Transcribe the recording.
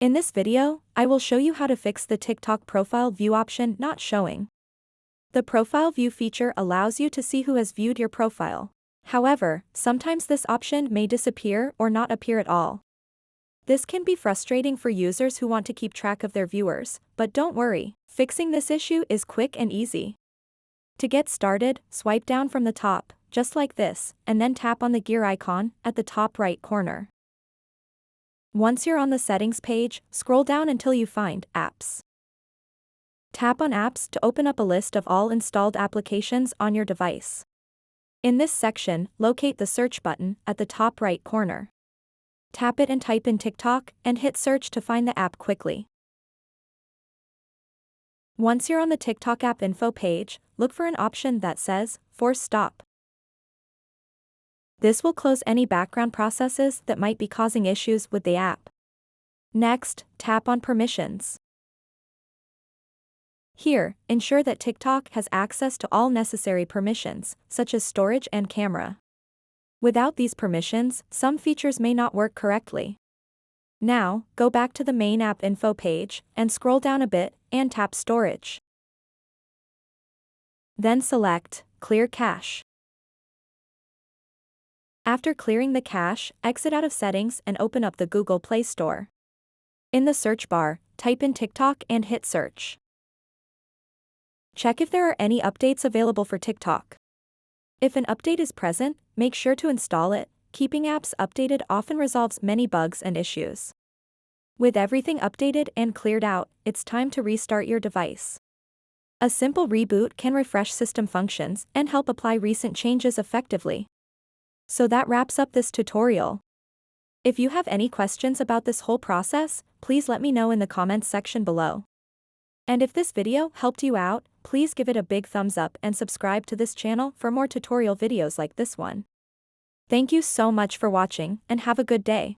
In this video, I will show you how to fix the TikTok profile view option not showing. The profile view feature allows you to see who has viewed your profile. However, sometimes this option may disappear or not appear at all. This can be frustrating for users who want to keep track of their viewers, but don't worry, fixing this issue is quick and easy. To get started, swipe down from the top, just like this, and then tap on the gear icon at the top right corner. Once you're on the settings page, scroll down until you find Apps. Tap on Apps to open up a list of all installed applications on your device. In this section, locate the search button at the top right corner. Tap it and type in TikTok and hit search to find the app quickly. Once you're on the TikTok app info page, look for an option that says Force Stop. This will close any background processes that might be causing issues with the app. Next, tap on Permissions. Here, ensure that TikTok has access to all necessary permissions, such as storage and camera. Without these permissions, some features may not work correctly. Now, go back to the main app info page, and scroll down a bit, and tap Storage. Then select Clear Cache. After clearing the cache, exit out of Settings and open up the Google Play Store. In the search bar, type in TikTok and hit search. Check if there are any updates available for TikTok. If an update is present, make sure to install it. Keeping apps updated often resolves many bugs and issues. With everything updated and cleared out, it's time to restart your device. A simple reboot can refresh system functions and help apply recent changes effectively. So that wraps up this tutorial. If you have any questions about this whole process, please let me know in the comments section below. And if this video helped you out, please give it a big thumbs up and subscribe to this channel for more tutorial videos like this one. Thank you so much for watching and have a good day.